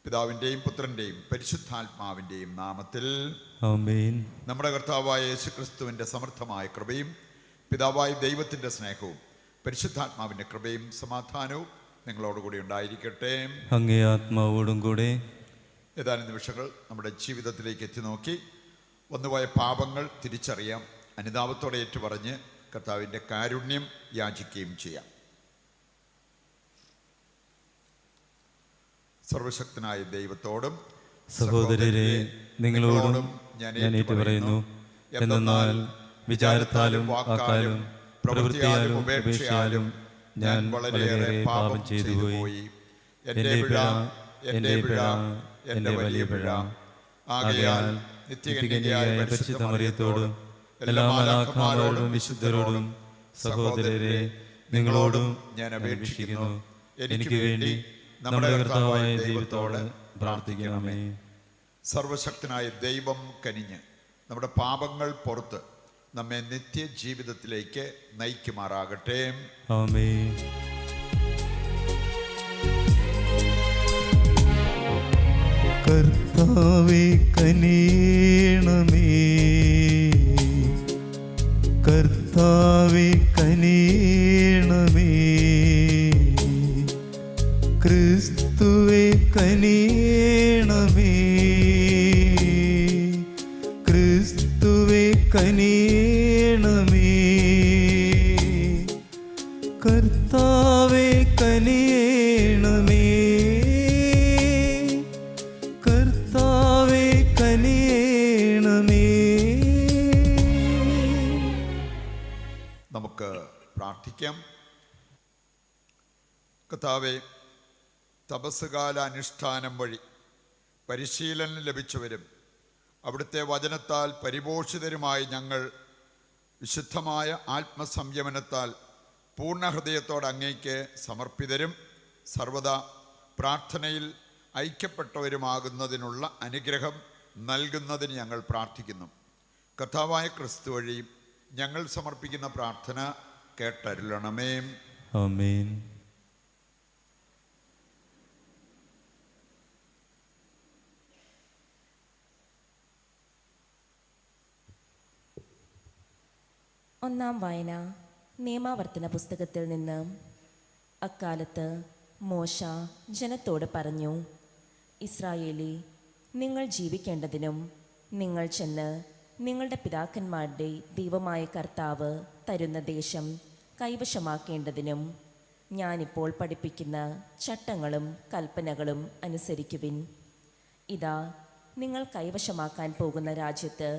പിതാവിൻ്റെയും പുത്രൻ്റെയും പരിശുദ്ധാത്മാവിൻ്റെയും നാമത്തിൽ ആമേൻ. നമ്മുടെ കർത്താവായ യേശുക്രിസ്തുവിൻ്റെ സമർത്ഥമായ കൃപയും പിതാവായ ദൈവത്തിൻ്റെ സ്നേഹവും പരിശുദ്ധാത്മാവിൻ്റെ കൃപയും സമാധാനവും നിങ്ങളോടുകൂടി ഉണ്ടായിരിക്കട്ടെ. അങ്ങേ ആത്മാവോടും കൂടെ. ഏതാനും നിമിഷങ്ങൾ നമ്മുടെ ജീവിതത്തിലേക്ക് എത്തി നോക്കി വന്നുപോയ പാപങ്ങൾ തിരിച്ചറിയാം, അനുതാപത്തോടെ ഏറ്റുപറഞ്ഞ് കർത്താവിൻ്റെ കാരുണ്യം യാചിക്കുകയും ചെയ്യാം. സർവശക്തനായ ദൈവത്തോടും സഹോദരരെ നിങ്ങളോടും ഞാൻ ഏറ്റുപറയുന്നു, എന്തെന്നാൽ വിചാരത്താലും വാക്കാലും പ്രവൃത്തിയാലും ഉപേക്ഷയാലും ഞാൻ വളരെയേറെ പാപം ചെയ്തു പോയി. എൻ്റെ പിഴ, എൻ്റെ പിഴ, എൻ്റെ വലിയ പിഴ. ആകയാൽ നിത്യകന്യകയായ പരിശുദ്ധ മറിയത്തോടും എല്ലാ മാലാഖമാരോടും വിശുദ്ധരോടും സഹോദരരെ നിങ്ങളോടും ഞാൻ അപേക്ഷിക്കുന്നു, എനിക്ക് വേണ്ടി നമ്മുടെ കർത്താവായ ദൈവത്തോട് പ്രാർത്ഥിക്കണമേ. സർവശക്തനായ ദൈവം കനിഞ്ഞ് നമ്മുടെ പാപങ്ങൾ പുറത്ത് നമ്മെ നിത്യജീവിതത്തിലേക്ക് നയിക്കുമാറാകട്ടെ. ആമേൻ. കർത്താവേ കനിയണമേ, കർത്താവേ കനിയണമേ, ക്രിസ്തുവേ കനിയണമേ, ക്രിസ്തുവേ കനിയണമേ, കർത്താവേ കനിയണമേ, കർത്താവേ കനിയണമേ. നമുക്ക് പ്രാർത്ഥിക്കാം. കർത്താവേ, തപസ്സുകാല അനുഷ്ഠാനം വഴി പരിശീലനം ലഭിച്ചവരും അവിടുത്തെ വചനത്താൽ പരിപോഷിതരുമായി ഞങ്ങൾ വിശുദ്ധമായ ആത്മസംയമനത്താൽ പൂർണ്ണഹൃദയത്തോടെ അങ്ങേക്ക് സമർപ്പിതരും സർവദാ പ്രാർത്ഥനയിൽ ഐക്യപ്പെട്ടവരുമാകുന്നതിനുള്ള അനുഗ്രഹം നൽകുന്നതിന് ഞങ്ങൾ പ്രാർത്ഥിക്കുന്നു. കർത്താവായ ക്രിസ്തു വഴി ഞങ്ങൾ സമർപ്പിക്കുന്ന പ്രാർത്ഥന കേട്ടരുളണമേ. ആമേൻ. ഒന്നാം വായന നിയമാവർത്തന പുസ്തകത്തിൽ നിന്ന്. അക്കാലത്ത് മോശ ജനത്തോട് പറഞ്ഞു, ഇസ്രായേലി, നിങ്ങൾ ജീവിക്കേണ്ടതിനും നിങ്ങൾ ചെന്ന് നിങ്ങളുടെ പിതാക്കന്മാരുടെ ദൈവമായ കർത്താവ് തരുന്ന ദേശം കൈവശമാക്കേണ്ടതിനും ഞാനിപ്പോൾ പഠിപ്പിക്കുന്ന ചട്ടങ്ങളും കൽപ്പനകളും അനുസരിക്കുവിൻ. ഇതാ, നിങ്ങൾ കൈവശമാക്കാൻ പോകുന്ന രാജ്യത്ത്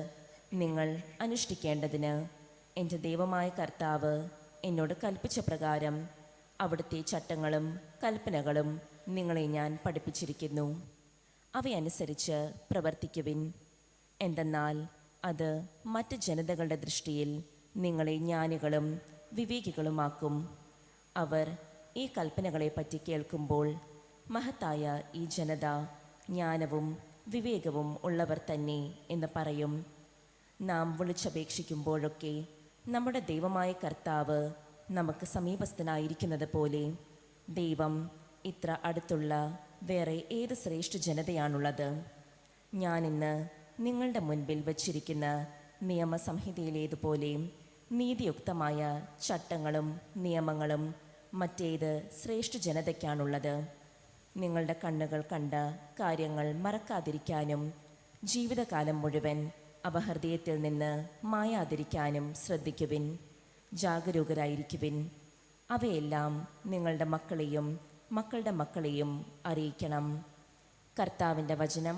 നിങ്ങൾ അനുഷ്ഠിക്കേണ്ടതിന് എൻ്റെ ദൈവമായ കർത്താവ് എന്നോട് കൽപ്പിച്ച പ്രകാരം അവിടുത്തെ ചട്ടങ്ങളും കൽപ്പനകളും നിങ്ങളെ ഞാൻ പഠിപ്പിച്ചിരിക്കുന്നു. അവയനുസരിച്ച് പ്രവർത്തിക്കുവിൻ. എന്തെന്നാൽ അത് മറ്റ് ജനതകളുടെ ദൃഷ്ടിയിൽ നിങ്ങളെ ജ്ഞാനികളും വിവേകികളുമാക്കും. അവർ ഈ കൽപ്പനകളെപ്പറ്റി കേൾക്കുമ്പോൾ, മഹത്തായ ഈ ജനത ജ്ഞാനവും വിവേകവും ഉള്ളവർ തന്നെ എന്ന് പറയും. നാം വിളിച്ചപേക്ഷിക്കുമ്പോഴൊക്കെ നമ്മുടെ ദൈവമായ കർത്താവ് നമുക്ക് സമീപസ്ഥനായിരിക്കുന്നത് പോലെ ദൈവം ഇത്ര അടുത്തുള്ള വേറെ ഏത് ശ്രേഷ്ഠ ജനതയാണുള്ളത്? ഞാനിന്ന് നിങ്ങളുടെ മുൻപിൽ വച്ചിരിക്കുന്ന നിയമസംഹിതയിലേതുപോലെ നീതിയുക്തമായ ചട്ടങ്ങളും നിയമങ്ങളും മറ്റേത് ശ്രേഷ്ഠ ജനതയ്ക്കാണുള്ളത്? നിങ്ങളുടെ കണ്ണുകൾ കണ്ട കാര്യങ്ങൾ മറക്കാതിരിക്കാനും ജീവിതകാലം മുഴുവൻ അവ ഹൃദയത്തിൽ നിന്ന് മായാതിരിക്കാനും ശ്രദ്ധിക്കുവിൻ. ജാഗരൂകരായിരിക്കുവിൻ. അവയെല്ലാം നിങ്ങളുടെ മക്കളെയും മക്കളുടെ മക്കളെയും അറിയിക്കണം. കർത്താവിൻ്റെ വചനം.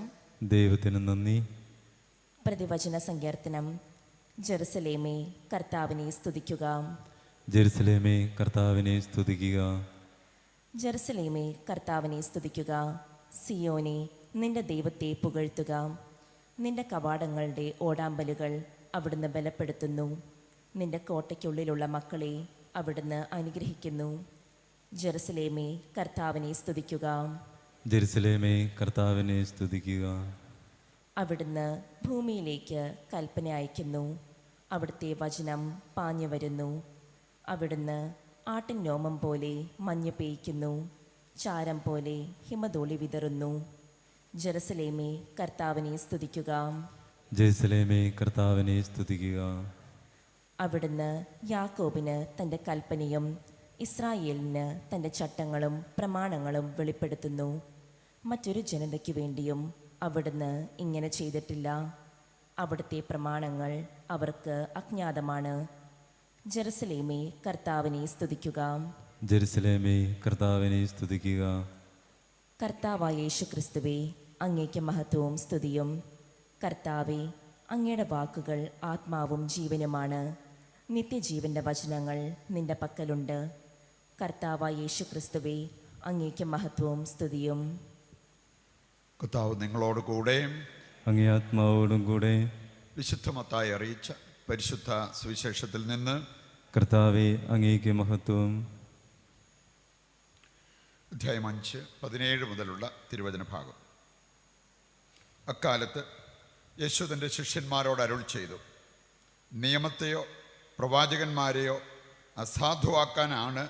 ദൈവത്തിന് നന്ദി. പ്രതിവചന സങ്കീർത്തനം. ജെറുസലേമേ, കർത്താവിനെ സ്തുതിക്കുക. ജെറുസലേമേ, കർത്താവിനെ സ്തുതിക്കുക. ജെറുസലേമേ, കർത്താവിനെ സ്തുതിക്കുക. സിയോനെ, നിന്റെ ദൈവത്തെ പുകഴ്ത്തുക. നിന്റെ കവാടങ്ങളുടെ ഓടാമ്പലുകൾ അവിടുന്ന് ബലപ്പെടുത്തുന്നു. നിന്റെ കോട്ടയ്ക്കുള്ളിലുള്ള മക്കളെ അവിടുന്ന് അനുഗ്രഹിക്കുന്നു. ജെറുസലേമേ, കർത്താവിനെ സ്തുതിക്കുക. ജെറുസലേമേ, കർത്താവിനെ സ്തുതിക്കുക. അവിടുന്ന് ഭൂമിയിലേക്ക് കൽപ്പന അയക്കുന്നു. അവിടുത്തെ വചനം പാഞ്ഞു വരുന്നു. അവിടുന്ന് ആട്ടിൻ രോമം പോലെ മഞ്ഞ് പെയ്യ്ക്കുന്നു. ചാരം പോലെ ഹിമധൂളി വിതറുന്നു. ജെറുസലേമേ കർത്താവിനെ സ്തുതിക്കുക. ജെറുസലേമേ കർത്താവിനെ സ്തുതിക്കുക. അവിടുന്ന് യാക്കോബിന് തൻ്റെ കൽപ്പനയും ഇസ്രായേലിന് തൻ്റെ ചട്ടങ്ങളും പ്രമാണങ്ങളും വെളിപ്പെടുത്തുന്നു. മറ്റൊരു ജനതയ്ക്കു വേണ്ടിയും അവിടുന്ന് ഇങ്ങനെ ചെയ്തിട്ടില്ല. അവിടുത്തെ പ്രമാണങ്ങൾ അവർക്ക് അജ്ഞാതമാണ്. ജെറുസലേമേ കർത്താവിനെ സ്തുതിക്കുക. ജെറുസലേമേ കർത്താവിനെ സ്തുതിക്കുക. കർത്താവായ യേശു ക്രിസ്തുവേ, അങ്ങേക്ക് മഹത്വവും സ്തുതിയും. കർത്താവേ, അങ്ങയുടെ വാക്കുകൾ ആത്മാവും ജീവനുമാണ്. നിത്യജീവന്റെ വചനങ്ങൾ നിന്റെ പക്കലുണ്ട്. കർത്താവായ യേശു ക്രിസ്തുവേ, അങ്ങേക്ക് മഹത്വവും സ്തുതിയും. കർത്താവ് നിങ്ങളോട് കൂടെ. അങ്ങേ ആത്മാവോടും കൂടെ. വിശുദ്ധ മത്തായി അറിയിച്ച പരിശുദ്ധ സുവിശേഷത്തിൽ നിന്ന്. കർത്താവേ, അങ്ങേക്ക് മഹത്വം. അധ്യായം 5, 17 മുതലുള്ള തിരുവചന ഭാഗം. അക്കാലത്ത് യേശു തൻ്റെ ശിഷ്യന്മാരോട് അരുൾ ചെയ്തു, നിയമത്തെയോ പ്രവാചകന്മാരെയോ അസാധുവാക്കാനാണ്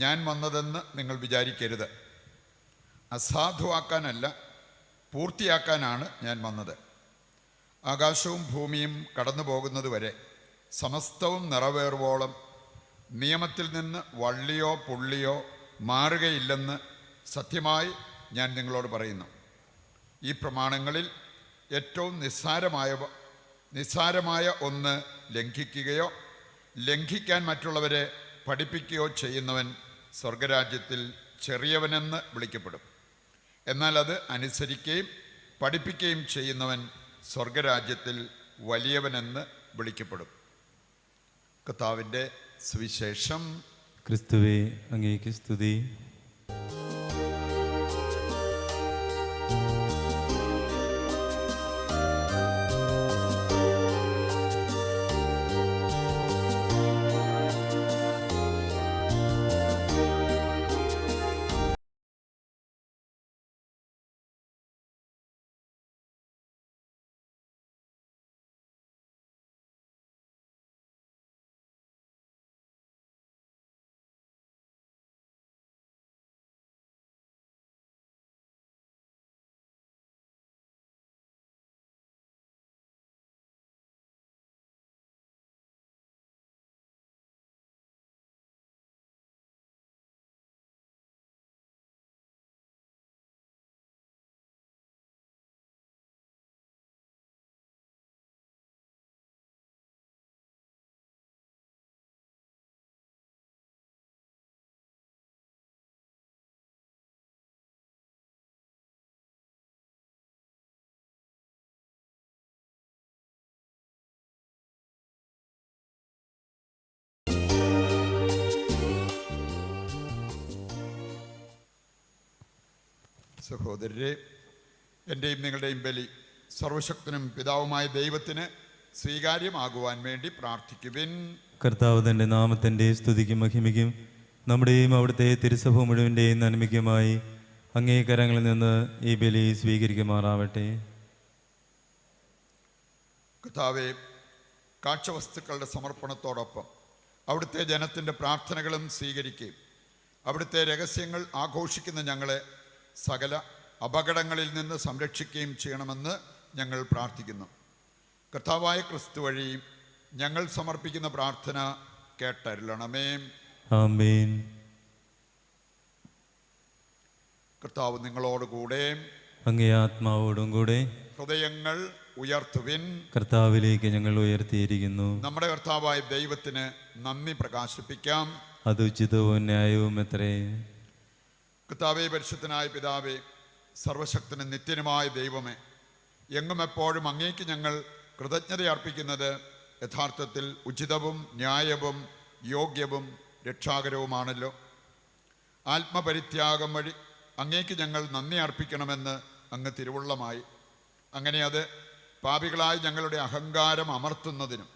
ഞാൻ വന്നതെന്ന് നിങ്ങൾ വിചാരിക്കരുത്. അസാധുവാക്കാനല്ല, പൂർത്തിയാക്കാനാണ് ഞാൻ വന്നത്. ആകാശവും ഭൂമിയും കടന്നു പോകുന്നതുവരെ സമസ്തവും നിറവേറുവോളം നിയമത്തിൽ നിന്ന് വള്ളിയോ പുള്ളിയോ മാറുകയില്ലെന്ന് സത്യമായി ഞാൻ നിങ്ങളോട് പറയുന്നു. ഈ പ്രമാണങ്ങളിൽ ഏറ്റവും നിസ്സാരമായ ഒന്ന് ലംഘിക്കുകയോ ലംഘിക്കാൻ മറ്റുള്ളവരെ പഠിപ്പിക്കുകയോ ചെയ്യുന്നവൻ സ്വർഗരാജ്യത്തിൽ ചെറിയവനെന്ന് വിളിക്കപ്പെടും. എന്നാൽ അത് അനുസരിക്കുകയും പഠിപ്പിക്കുകയും ചെയ്യുന്നവൻ സ്വർഗരാജ്യത്തിൽ വലിയവനെന്ന് വിളിക്കപ്പെടും. കർത്താവിൻ്റെ സുവിശേഷം. ക്രിസ്തുവേ, അങ്ങേക്ക് സ്തുതി. സഹോദരരെ, എൻ്റെയും നിങ്ങളുടെയും ബലി സർവശക്തനും പിതാവുമായ ദൈവത്തിന് സ്വീകാര്യമാകുവാൻ വേണ്ടി പ്രാർത്ഥിക്കുവിൻ. കർത്താവ് തൻ്റെ നാമത്തിൻ്റെ സ്തുതിക്കും മഹിമയ്ക്കും നമ്മുടെയും അവിടുത്തെ തിരുസഭ മുഴുവൻ്റെയും നന്മയ്ക്കുമായി അങ്ങേ കരങ്ങളിൽ നിന്ന് ഈ ബലി സ്വീകരിക്കുമാറാവട്ടെ. കർത്താവേ, കാഴ്ചവസ്തുക്കളുടെ സമർപ്പണത്തോടൊപ്പം അവിടുത്തെ ജനത്തിൻ്റെ പ്രാർത്ഥനകളും സ്വീകരിക്കുകയും അവിടുത്തെ രഹസ്യങ്ങൾ ആഘോഷിക്കുന്ന ഞങ്ങളെ സകല അപകടങ്ങളിൽ നിന്ന് സംരക്ഷിക്കുകയും ചെയ്യണമെന്ന് ഞങ്ങൾ പ്രാർത്ഥിക്കുന്നു. കർത്താവായ ക്രിസ്തു വഴി ഞങ്ങൾ സമർപ്പിക്കുന്ന പ്രാർത്ഥന കേട്ടരുളണമേ. ആമേൻ. കർത്താവ് നിങ്ങളോടുകൂടെ. അങ്ങേ ആത്മാവോടും കൂടെ. ഹൃദയങ്ങൾ ഉയർത്തുവിൻ. കർത്താവിലേക്ക് ഞങ്ങൾ ഉയർത്തിയിരിക്കുന്നു. നമ്മുടെ കർത്താവായ ദൈവത്തിന് നന്ദി പ്രകാശിപ്പിക്കാം. അത് ഉചിതവും ന്യായവും എത്രേ. കർത്താവേ, പരിശുദ്ധനായ പിതാവേ, സർവശക്തനും നിത്യനുമായ ദൈവമേ, എങ്ങും എപ്പോഴും അങ്ങേക്ക് ഞങ്ങൾ കൃതജ്ഞത അർപ്പിക്കുന്നത് യഥാർത്ഥത്തിൽ ഉചിതവും ന്യായവും യോഗ്യവും രക്ഷാകരവുമാണല്ലോ. ആത്മപരിത്യാഗം വഴി അങ്ങേക്ക് ഞങ്ങൾ നന്ദി അർപ്പിക്കണമെന്ന് അങ്ങ് തിരുവുള്ളമായി. അങ്ങനെ അത് പാപികളായി ഞങ്ങളുടെ അഹങ്കാരം അമർത്തുന്നതിനും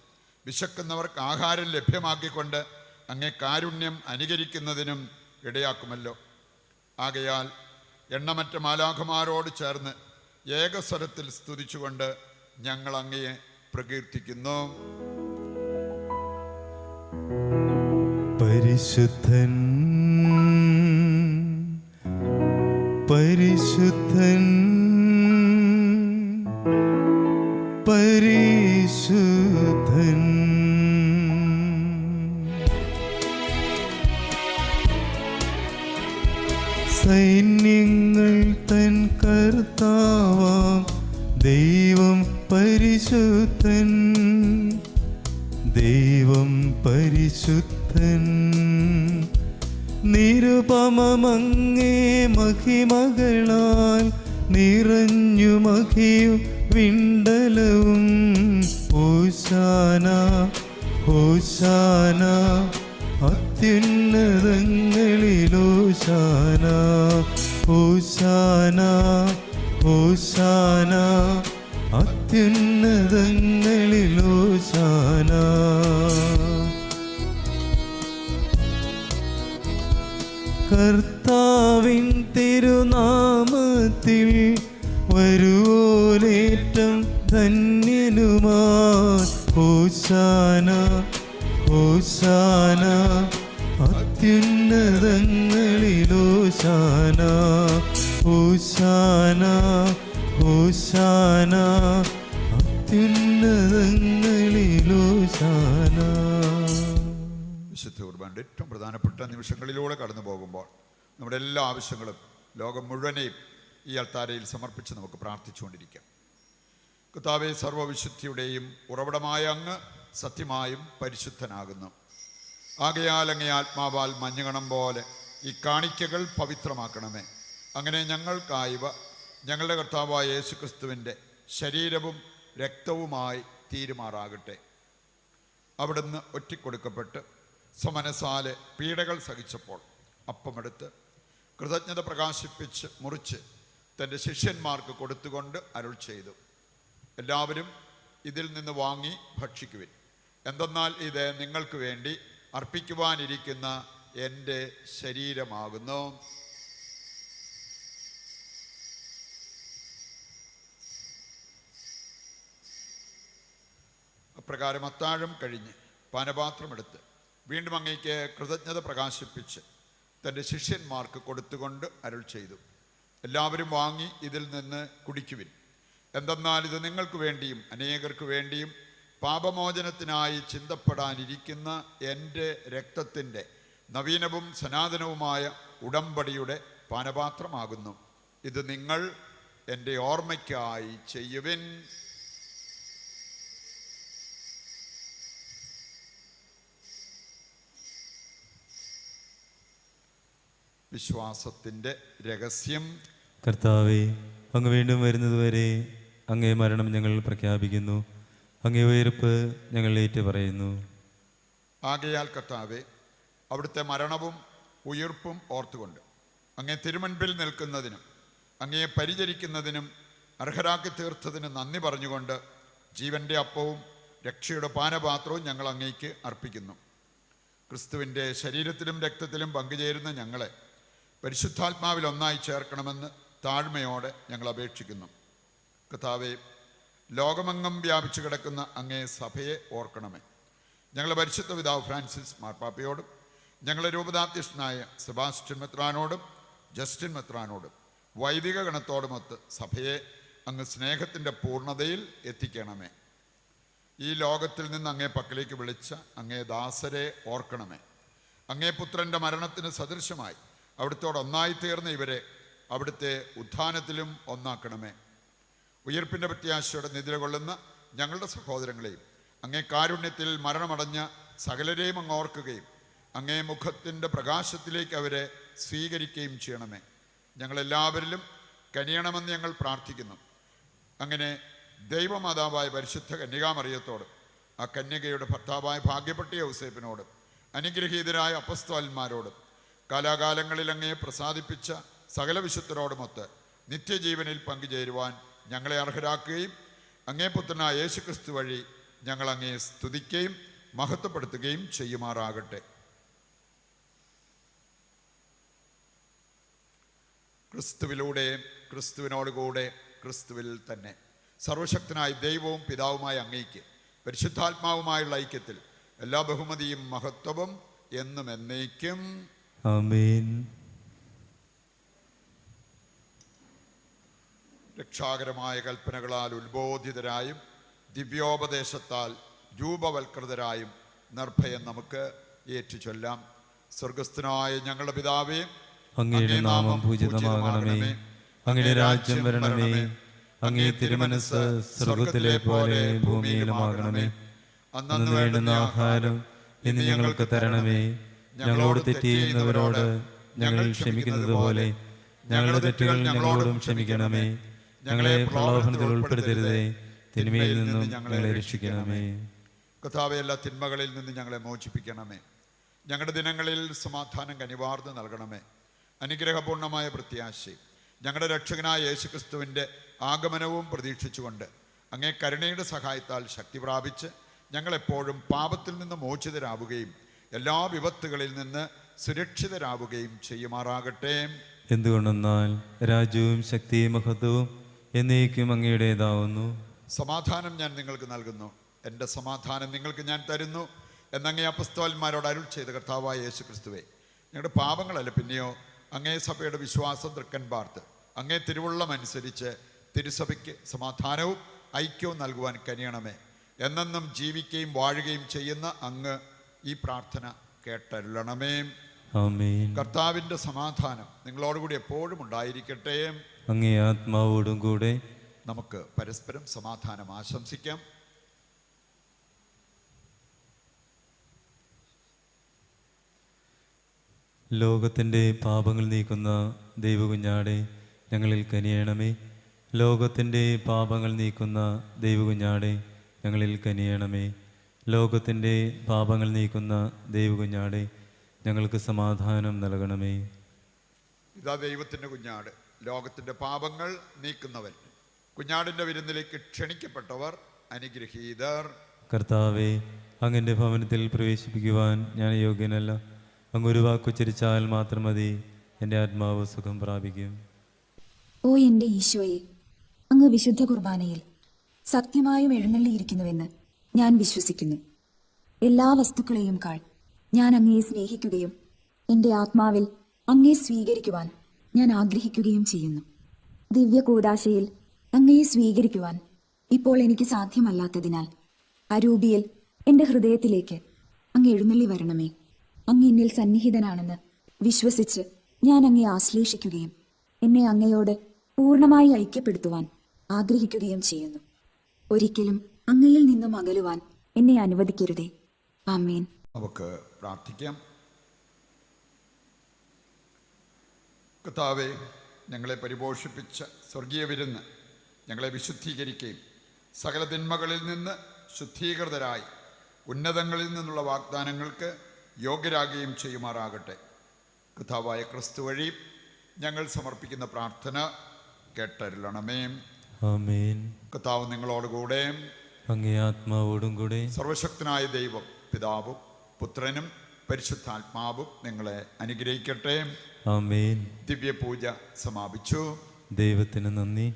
വിശക്കുന്നവർക്ക് ആഹാരം ലഭ്യമാക്കിക്കൊണ്ട് അങ്ങേ കാരുണ്യം അനുകരിക്കുന്നതിനും ഇടയാക്കുമല്ലോ. ആകയാൽ എണ്ണമറ്റ മാലാഖമാരോട് ചേർന്ന് ഏകസ്വരത്തിൽ സ്തുതിച്ചുകൊണ്ട് ഞങ്ങൾ അങ്ങയെ പ്രകീർത്തിക്കുന്നു. പരിശുദ്ധൻ പരിശുദ്ധൻ കർത്താവാം ദൈവം പരിശുദ്ധൻ, ദൈവം പരിശുദ്ധൻ. നിരുപമമങ്ങേ മഹിമകളാൽ നിറഞ്ഞു മഹിയും വിണ്ടലവും. ഹോശാന ഹോശാന അത്യുന്നതങ്ങളിൽ ഹോശാന, ഹോശാന ഹോശാന അത്യുന്നതങ്ങളിൽ ഹോശാന. കർത്താവിൻ തിരുനാമത്തിൽ വരുവോലേറ്റം ധന്യനുമാ. ഹോശാന ഹോശാന അത്യുന്നതങ്ങളിൽ ഹോശാന, ഹോശാന ഹോശാന അത്യുന്നതങ്ങളിൽ ഹോശാന. വിശുദ്ധ കുർബാനയുടെ ഏറ്റവും പ്രധാനപ്പെട്ട നിമിഷങ്ങളിലൂടെ കടന്നു പോകുമ്പോൾ നമ്മുടെ എല്ലാ ആവശ്യങ്ങളും ലോകം മുഴുവനെയും ഈ അൾത്താരയിൽ സമർപ്പിച്ച് നമുക്ക് പ്രാർത്ഥിച്ചുകൊണ്ടിരിക്കാം. കർത്താവേ, സർവ്വവിശുദ്ധിയുടെയും ഉറവിടമായ അങ്ങ് സത്യമായും പരിശുദ്ധനാകുന്നു. ആകയാൽ അങ്ങേ ആത്മാവാൽ മഞ്ഞുകണം പോലെ ഈ കാണിക്കകൾ പവിത്രമാക്കണമേ. അങ്ങനെ ഞങ്ങൾക്കായവ ഞങ്ങളുടെ കർത്താവായ യേശുക്രിസ്തുവിൻ്റെ ശരീരവും രക്തവുമായി തീരുമാറാകട്ടെ. അവിടുന്ന് ഒറ്റിക്കൊടുക്കപ്പെട്ട് സ്വമനസാലെ പീഡകൾ സഹിച്ചപ്പോൾ അപ്പമെടുത്ത് കൃതജ്ഞത പ്രകാശിപ്പിച്ച് മുറിച്ച് തൻ്റെ ശിഷ്യന്മാർക്ക് കൊടുത്തുകൊണ്ട് അരുൾ ചെയ്തു, എല്ലാവരും ഇതിൽ നിന്ന് വാങ്ങി ഭക്ഷിക്കുവിൻ. എന്തെന്നാൽ ഇത് നിങ്ങൾക്ക് വേണ്ടി അർപ്പിക്കുവാനിരിക്കുന്ന എൻ്റെ ശരീരമാകുന്നു. അപ്രകാരം അത്താഴം കഴിഞ്ഞ് പാനപാത്രമെടുത്ത് വീണ്ടും അങ്ങേക്ക് കൃതജ്ഞത പ്രകാശിപ്പിച്ച് തൻ്റെ ശിഷ്യന്മാർക്ക് കൊടുത്തുകൊണ്ട് അരുൾ ചെയ്തു, എല്ലാവരും വാങ്ങി ഇതിൽ നിന്ന് കുടിക്കുവിൻ. എന്തെന്നാൽ ഇത് നിങ്ങൾക്ക് വേണ്ടിയും അനേകർക്ക് വേണ്ടിയും പാപമോചനത്തിനായി ചിന്തപ്പെടാനിരിക്കുന്ന എൻ്റെ രക്തത്തിൻ്റെ നവീനവും സനാതനവുമായ ഉടമ്പടിയുടെ പാനപാത്രമാകുന്നു. ഇത് നിങ്ങൾ എൻ്റെ ഓർമ്മയ്ക്കായി ചെയ്യുവിൻ. വിശ്വാസത്തിൻ്റെ രഹസ്യം. കർത്താവേ, അങ്ങ് വീണ്ടും വരുന്നതുവരെ അങ്ങേ മരണം ഞങ്ങൾ പ്രഖ്യാപിക്കുന്നു, അങ്ങേ ഉയർപ്പ് ഞങ്ങൾ ഏറ്റുപറയുന്നു. ആകയാൽ കർത്താവേ, അവിടുത്തെ മരണവും ഉയിർപ്പും ഓർത്തുകൊണ്ട് അങ്ങേ തിരുമുൻപിൽ നിൽക്കുന്നതിനും അങ്ങയെ പരിചരിക്കുന്നതിനും അർഹരാക്കി തീർത്തതിന് നന്ദി പറഞ്ഞുകൊണ്ട് ജീവൻ്റെ അപ്പവും രക്ഷയുടെ പാനപാത്രവും ഞങ്ങൾ അങ്ങേക്ക് അർപ്പിക്കുന്നു. ക്രിസ്തുവിൻ്റെ ശരീരത്തിലും രക്തത്തിലും പങ്കുചേരുന്ന ഞങ്ങളെ പരിശുദ്ധാത്മാവിൽ ഒന്നായി ചേർക്കണമെന്ന് താഴ്മയോടെ ഞങ്ങൾ അപേക്ഷിക്കുന്നു. കർത്താവേ, ലോകമെങ്ങും വ്യാപിച്ചു കിടക്കുന്ന അങ്ങേ സഭയെ ഓർക്കണമേ. ഞങ്ങളുടെ പരിശുദ്ധ പിതാവ് ഫ്രാൻസിസ് മാർപ്പാപ്പയോടും ഞങ്ങളുടെ രൂപതാധ്യക്ഷനായ സെബാസ്റ്റ്യൻ മെത്രാനോടും ജസ്റ്റിൻ മെത്രാനോടും വൈദിക ഗണത്തോടുമൊത്ത് സഭയെ അങ്ങ് സ്നേഹത്തിൻ്റെ പൂർണ്ണതയിൽ എത്തിക്കണമേ. ഈ ലോകത്തിൽ നിന്ന് അങ്ങേ പക്കലേക്ക് വിളിച്ച അങ്ങേ ദാസരെ ഓർക്കണമേ. അങ്ങേ പുത്രൻ്റെ മരണത്തിന് സദൃശമായി അവിടുത്തോട് ഒന്നായിത്തീർന്ന ഇവരെ അവിടുത്തെ ഉത്ഥാനത്തിലും ഒന്നാക്കണമേ. ഉയർപ്പിൻ്റെ പ്രത്യാശയോടെ നിദ്ര കൊള്ളുന്ന ഞങ്ങളുടെ സഹോദരങ്ങളെയും അങ്ങേ കാരുണ്യത്തിൽ മരണമടഞ്ഞ സകലരെയും അങ്ങ് ഓർക്കുകയും അങ്ങേ മുഖത്തിൻ്റെ പ്രകാശത്തിലേക്ക് അവരെ സ്വീകരിക്കുകയും ചെയ്യണമേ. ഞങ്ങളെല്ലാവരിലും കനിയണമെന്ന് ഞങ്ങൾ പ്രാർത്ഥിക്കുന്നു. അങ്ങനെ ദൈവമാതാവായ പരിശുദ്ധ കന്യകാമറിയത്തോട് ആ കന്യകയുടെ ഭർത്താവായ ഭാഗ്യപ്പെട്ട യൗസേപ്പിനോടും അനുഗ്രഹീതരായ അപ്പസ്തോലന്മാരോടും കാലാകാലങ്ങളിൽ അങ്ങയെ പ്രസാദിപ്പിച്ച സകല വിശുദ്ധരോടുമൊത്ത് നിത്യജീവനിൽ പങ്കുചേരുവാൻ ഞങ്ങളെ അർഹരാക്കുകയും അങ്ങേ പുത്രനായ യേശുക്രിസ്തു വഴി ഞങ്ങൾ അങ്ങയെ സ്തുതിക്കുകയും മഹത്വപ്പെടുത്തുകയും ചെയ്യുമാറാകട്ടെ. ക്രിസ്തുവിലൂടെ, ക്രിസ്തുവിനോടുകൂടെ, ക്രിസ്തുവിൽ തന്നെ സർവശക്തനായ ദൈവവും പിതാവുമായ അങ്ങയ്ക്ക് പരിശുദ്ധാത്മാവുമായുള്ള ഐക്യത്തിൽ എല്ലാ ബഹുമതിയും മഹത്വവും എന്നും എന്നേക്കും ആമേൻ. രക്ഷാകരമായ കൽപ്പനകളാൽ ഉത്ബോധിതരായും ദിവ്യോപദേശത്താൽ രൂപവൽകൃതരായും നിർഭയം നമുക്ക് ഏറ്റുചൊല്ലാം. സ്വർഗസ്ഥനായ ഞങ്ങളുടെ പിതാവേ, അങ്ങയുടെ നാമം പൂജിതമാകണമേ. അങ്ങയുടെ രാജ്യം വരണമേ. അങ്ങേ തിരുമനസ് സ്വർഗത്തിലെ പോലെ ഭൂമിയിലുമാകണമേ. അന്നു വേണ്ടുന്ന ആഹാരം ഇന്ന് ഞങ്ങൾക്ക് തരണമേ. ഞങ്ങളോട് തെറ്റ് ചെയ്യുന്നവരോട് ഞങ്ങൾ ക്ഷമിക്കുന്നത് പോലെ ഞങ്ങളുടെ തെറ്റുകൾ ഞങ്ങളോടും ക്ഷമിക്കണമേ. ഞങ്ങളെ പ്രലോഭനത്തിൽ ഉൾപ്പെടുത്തരുതേ, തിന്മയിൽ നിന്നും ഞങ്ങളെ രക്ഷിക്കണമേ. കർത്താവേ, എല്ലാ തിന്മകളിൽ നിന്ന് ഞങ്ങളെ മോചിപ്പിക്കണമേ. ഞങ്ങളുടെ ദിനങ്ങളിൽ സമാധാനം കനിവാർന്ന് നൽകണമേ. അനുഗ്രഹപൂർണമായ പ്രത്യാശ ഞങ്ങളുടെ രക്ഷകനായ യേശുക്രിസ്തുവിൻ്റെ ആഗമനവും പ്രതീക്ഷിച്ചുകൊണ്ട് അങ്ങേ കരുണയുടെ സഹായത്താൽ ശക്തി പ്രാപിച്ച് ഞങ്ങളെപ്പോഴും പാപത്തിൽ നിന്ന് മോചിതരാവുകയും എല്ലാ വിപത്തുകളിൽ നിന്ന് സുരക്ഷിതരാവുകയും ചെയ്യുമാറാകട്ടെ. എന്തുകൊണ്ടെന്നാൽ രാജ്യവും ശക്തിയും മഹത്വവും എന്നേക്കും അങ്ങയുടേതാവുന്നു. സമാധാനം ഞാൻ നിങ്ങൾക്ക് നൽകുന്നു, എൻ്റെ സമാധാനം നിങ്ങൾക്ക് ഞാൻ തരുന്നു എന്നങ്ങേ അപ്പസ്തോലന്മാരോട് അരുൾ ചെയ്ത കർത്താവായ യേശു ക്രിസ്തുവേ, ഞങ്ങളുടെ പാപങ്ങളല്ല പിന്നെയോ അങ്ങേ സഭയുടെ വിശ്വാസം തൃക്കൻ പാർത്ത് അങ്ങേ തിരുവുള്ളമനുസരിച്ച് തിരുസഭയ്ക്ക് സമാധാനവും ഐക്യവും നൽകുവാൻ കനിയണമേ. എന്നെന്നും ജീവിക്കുകയും വാഴുകയും ചെയ്യുന്ന അങ്ങ് ഈ പ്രാർത്ഥന കേട്ടരുളണമേ. ആമേൻ. കർത്താവിൻ്റെ സമാധാനം നിങ്ങളോടുകൂടി എപ്പോഴും ഉണ്ടായിരിക്കട്ടെ. അങ്ങേ ആത്മാവോടും കൂടെ. നമുക്ക് പരസ്പരം സമാധാനം ആശംസിക്കാം. ലോകത്തിൻ്റെ പാപങ്ങൾ നീക്കുന്ന ദൈവകുഞ്ഞാടെ ഞങ്ങളിൽ കനിയണമേ. ലോകത്തിൻ്റെ പാപങ്ങൾ നീക്കുന്ന ദൈവകുഞ്ഞാടെ ഞങ്ങളിൽ കനിയണമേ. ലോകത്തിൻ്റെ പാപങ്ങൾ നീക്കുന്ന ദൈവകുഞ്ഞാടെ ഞങ്ങൾക്ക് സമാധാനം നൽകണമേ. ഇതാ ദൈവത്തിൻ്റെ കുഞ്ഞാട്, ലോകത്തിൻ്റെ പാപങ്ങൾ നീക്കുന്നവൻ. കുഞ്ഞാടിൻ്റെ വിരുന്നിലേക്ക് ക്ഷണിക്കപ്പെട്ടവർ അനുഗ്രഹീതർ. കർത്താവെ, അങ്ങൻ്റെ ഭവനത്തിൽ പ്രവേശിപ്പിക്കുവാൻ ഞാൻ യോഗ്യനല്ല. അങ്ങൊരു വാക്കുച്ചരിച്ചാൽ മാത്രം മതി, എൻ്റെ ആത്മാവ് സുഖം പ്രാപിക്കും. ഓ എൻ്റെ ഈശോയെ, അങ്ങ് വിശുദ്ധ കുർബാനയിൽ സത്യമായും എഴുന്നള്ളിയിരിക്കുന്നുവെന്ന് ഞാൻ വിശ്വസിക്കുന്നു. എല്ലാ വസ്തുക്കളെയും കാൾ ഞാൻ അങ്ങയെ സ്നേഹിക്കുകയും എൻ്റെ ആത്മാവിൽ അങ്ങയെ സ്വീകരിക്കുവാൻ ഞാൻ ആഗ്രഹിക്കുകയും ചെയ്യുന്നു. ദിവ്യ കൂദാശയിൽ അങ്ങയെ സ്വീകരിക്കുവാൻ ഇപ്പോൾ എനിക്ക് സാധ്യമല്ലാത്തതിനാൽ അരൂപിയിൽ എൻ്റെ ഹൃദയത്തിലേക്ക് അങ്ങ് എഴുന്നള്ളി വരണമേ. അങ്ങ് എന്നിൽ സന്നിഹിതനാണെന്ന് വിശ്വസിച്ച് ഞാൻ അങ്ങയെ ആശ്ലേഷിക്കുകയും എന്നെ അങ്ങയോട് പൂർണ്ണമായി ഐക്യപ്പെടുത്തുവാൻ ആഗ്രഹിക്കുകയും ചെയ്യുന്നു. ഒരിക്കലും അങ്ങയിൽ നിന്നും അകലുവാൻ എന്നെ അനുവദിക്കരുതേ. ആമേൻ. നമുക്ക് പ്രാർത്ഥിക്കാം. കർത്താവേ, ഞങ്ങളെ പരിപോഷിപ്പിച്ച സ്വർഗീയ വിരുന്ന് ഞങ്ങളെ വിശുദ്ധീകരിക്കുകയും സകല തിന്മകളിൽ നിന്ന് ശുദ്ധീകൃതരായി ഉന്നതങ്ങളിൽ നിന്നുള്ള വാഗ്ദാനങ്ങൾക്ക് യോഗ്യരാകുകയും ചെയ്യുമാറാകട്ടെ. കർത്താവായ ക്രിസ്തു വഴി ഞങ്ങൾ സമർപ്പിക്കുന്ന പ്രാർത്ഥന കേട്ടരുളണമേ. ആമേൻ. കർത്താവ് നിങ്ങളോടുകൂടെ. അങ്ങേ ആത്മാവോടും കൂടെ. സർവശക്തനായ ദൈവം പിതാവും പുത്രനും പരിശുദ്ധാത്മാവും നിങ്ങളെ അനുഗ്രഹിക്കട്ടെ. ആമേൻ. ദിവ്യപൂജ സമാപിച്ചു. ദൈവത്തിന് നന്ദി.